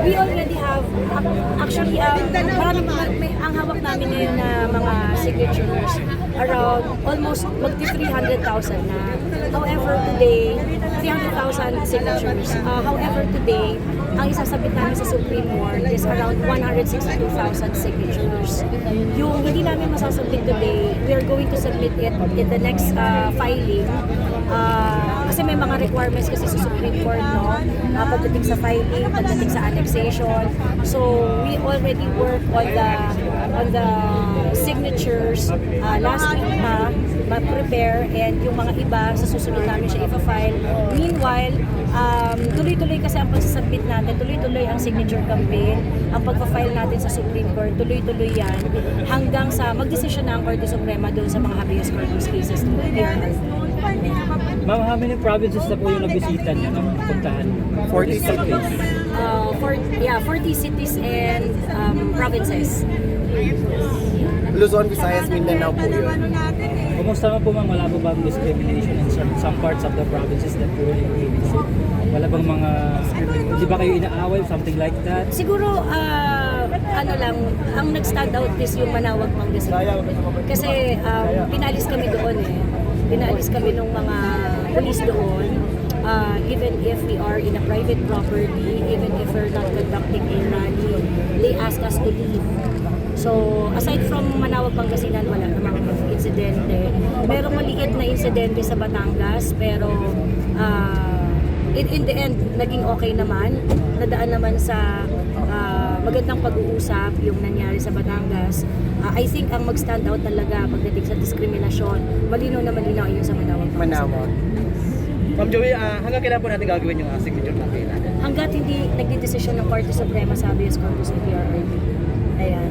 We already have, actually, ang hawak namin ngayon na mga signatures around almost magti 300,000 na. However, today, 300,000 signatures. However, today, ang isasabit namin sa Supreme Court is around 162,000 signatures. Yung hindi namin masasubmit today, we are going to submit it in the next filing. Kasi may mga requirements kasi sa Supreme Court, no? Pagdating sa filing, pagdating sa annexation. So, we already work on the signatures last week ma-prepare, and yung mga iba sa susunod namin siya ipa-file. Meanwhile, tuloy-tuloy kasi ang pagsasubmit natin, tuloy-tuloy ang signature campaign, ang pagpa-file natin sa Supreme Court, tuloy-tuloy yan hanggang sa magdesisyon na ang Korte Suprema doon sa mga habeas corpus cases ng PRRD. Ma'am, how many provinces na po yung nabisita niyo nung puntahan? 40 cities. 40 cities and provinces. Luzon, Visayas, Mindanao po yun. Kumusta naman po ma'am, wala po bang discrimination in some parts of the provinces that po yung visit? Wala bang mga, di ba kayo inaaway, something like that? Siguro, ano lang, ang nag-stand out is yung Manawag Pangasinan. Kasi pinalis kami doon eh. Pinalis kami ng mga police doon. Even if we are in a private property, even if we're not conducting a rally, they ask us to leave. So, aside from Manawag Pangasinan, wala namang insidente. Merong maliit na insidente sa Batangas, pero in the end, naging okay naman. Nadaan naman sa magandang pag-uusap yung nangyari sa Batangas. I think ang mag-stand out talaga pagdating sa diskriminasyon, malinaw na malinaw yun sa Manawag Pangasinan. Ma'am Joey, hanggang kailan po natin gagawin yung signature campaign natin? Hanggat hindi nagdidesisyon ng Korte Suprema sa habeas corpus ng PRRD. Ayan.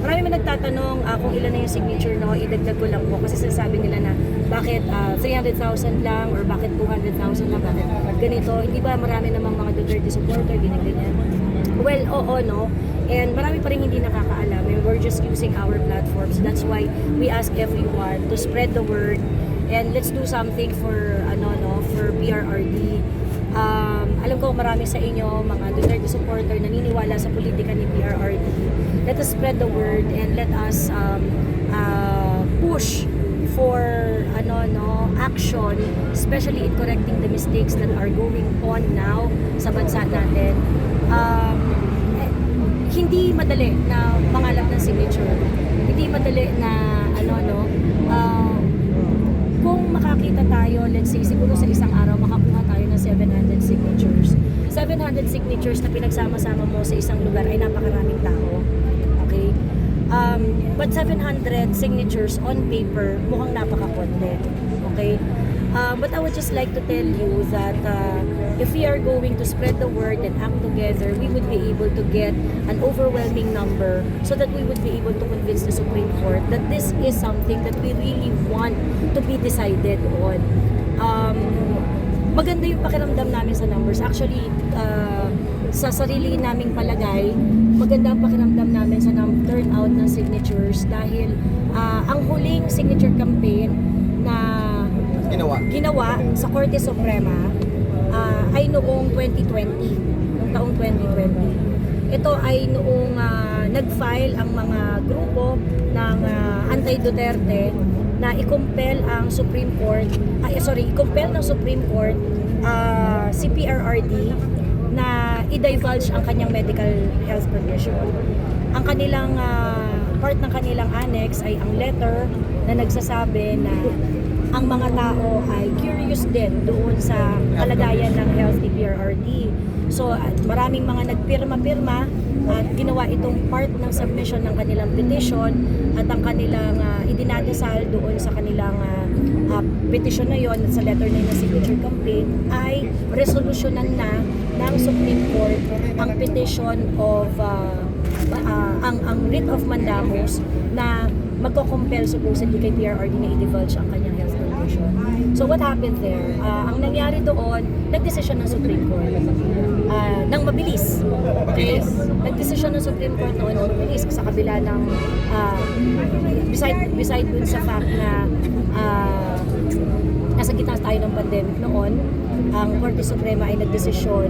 Marami man nagtatanong kung ilan na yung signature, no? Idagdag ko lang po kasi sinasabi nila na bakit 300,000 lang or bakit 200,000 lang, bakit ganito. Hindi ba marami namang mga Duterte supporter, ganyan. Well, oo, no? And marami pa rin hindi nakakaalam. And we're just using our platforms. That's why we ask everyone to spread the word and let's do something for for PRRD. Alam ko marami sa inyo mga Duterte supporter naniniwala sa politika ni PRRD. Let us spread the word and let us push for action, especially in correcting the mistakes that are going on now sa bansa natin. Hindi madali na mangalap ng signature. Hindi madali na kung makakita tayo, let's say, siguro sa isang araw, makakuha tayo ng 700 signatures. 700 signatures na pinagsama-sama mo sa isang lugar ay napakaraming tao. Okay? But 700 signatures on paper, mukhang napakakonti. Okay? But I would just like to tell you that if we are going to spread the word and act together, we would be able to get an overwhelming number so that we would be able to convince the Supreme Court that this is something that we really want to be decided on. Maganda yung pakiramdam namin sa numbers. Actually, sa sarili naming palagay, maganda ang pakiramdam namin sa turnout ng signatures dahil ang huling signature campaign na ginawa sa Korte Suprema ay noong 2020, noong taong 2020. Ito ay noong nag-file ang mga grupo ng anti-Duterte na i-compel ang Supreme Court, i-compel ng Supreme Court si PRRD na i-divulge ang kanyang medical health condition. Ang kanilang part ng kanilang annex ay ang letter na nagsasabi na ang mga tao ay curious din doon sa kalagayan ng health ni PRRD. So, maraming mga nagpirma-pirma at ginawa itong part ng submission ng kanilang petition at ang kanilang idinadasal doon sa kanilang petition na yon at sa letter na yun na signature campaign ay resolusyonan na ng Supreme Court ang petition of ang writ of mandamus na magko-compel supposedly kay PRRD na i-divulge ang kanyang health condition. So what happened there? Ang nangyari doon, nagdesisyon ng Supreme Court nang mabilis. Okay? Nagdesisyon ng Supreme Court noon nang mabilis sa kabila ng beside dun sa fact na nasa gitna tayo ng pandemic noon, ang Korte Suprema ay nagdesisyon,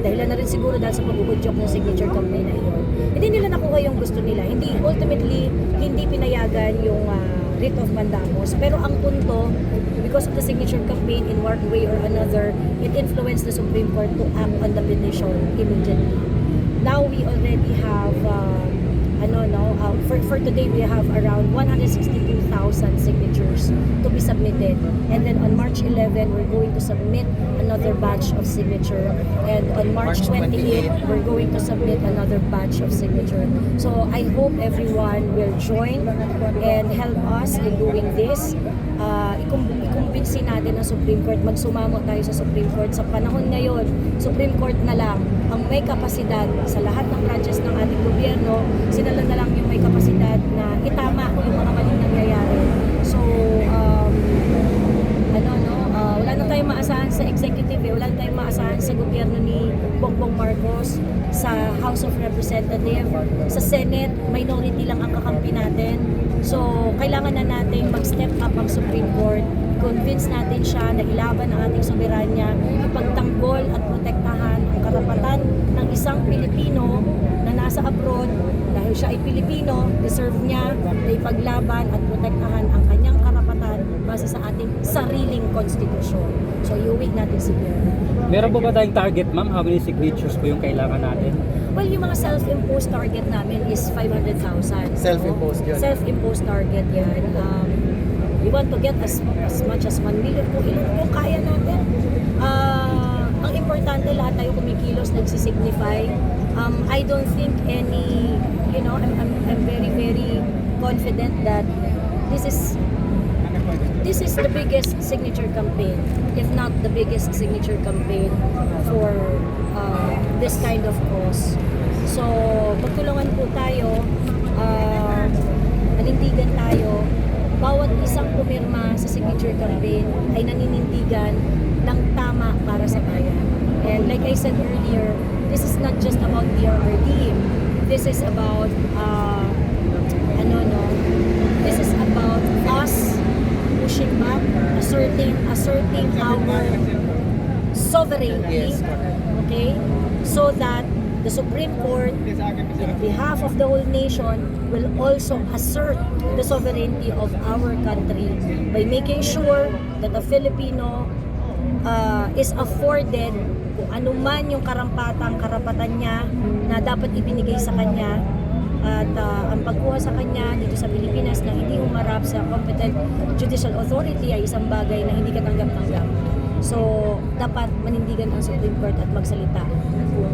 dahilan na rin siguro dahil sa pag-uudyok ng signature campaign na iyon. Hindi nila nakuha yung gusto nila. Ultimately, hindi pinayagan yung writ of mandamus. Pero ang punto, because of the signature campaign, in one way or another, it influenced the Supreme Court to act on the petition immediately. Now we already have, for today we have around 162,000 signatures to be submitted. And then on March 11, we're going to submit another batch of signature. And on March 28, we're going to submit another batch of signature. So I hope everyone will join and help us in doing this. Ikumbinsi natin ang Supreme Court, magsumamo tayo sa Supreme Court. Sa panahon ngayon, Supreme Court na lang ang may kapasidad sa lahat ng branches ng ating gobyerno, sila na lang yung may kapasidad na itama yung mga maling nangyayari. So, wala na tayong maasahan sa executive, wala na tayong maasahan sa gobyerno ni Bongbong Marcos, sa House of Representatives, sa Senate, minority lang ang kakampi natin. So, kailangan na natin mag-step up ang Supreme Court, convince natin siya na ilaban ang ating soberanya, ipagtanggol at protektahan ang karapatan ng isang Pilipino na nasa abroad. Dahil siya ay Pilipino, deserve niya na ipaglaban at protektahan ang kanyang karapatan base sa ating sariling konstitusyon. So, iuwi natin si Pierre. Meron po ba tayong target, ma'am? How many signatures po yung kailangan natin? Well, yung mga self-imposed target namin is 500,000. Self-imposed yun. Self-imposed target yan. We want to get as much as 1 million kung kaya natin. Ang importante, lahat tayo kumikilos, nagsisignify. I don't think any, I'm very, very confident that this is the biggest signature campaign, if not the biggest signature campaign for this kind of cause. So, magtulungan po tayo, nanindigan tayo. Bawat isang pumirma sa signature campaign ay naninindigan ng tama para sa bayan. And like I said earlier, this is not just about PRRD. This is about, this is about us pushing back, asserting our sovereignty, okay? So that the Supreme Court, on behalf of the whole nation, will also assert the sovereignty of our country by making sure that the Filipino is afforded kung anuman yung karapatan niya na dapat ibinigay sa kanya. At ang pagkuha sa kanya dito sa Pilipinas na hindi humarap sa competent judicial authority ay isang bagay na hindi katanggap-tanggap. So, dapat manindigan ang Supreme Court at magsalita kung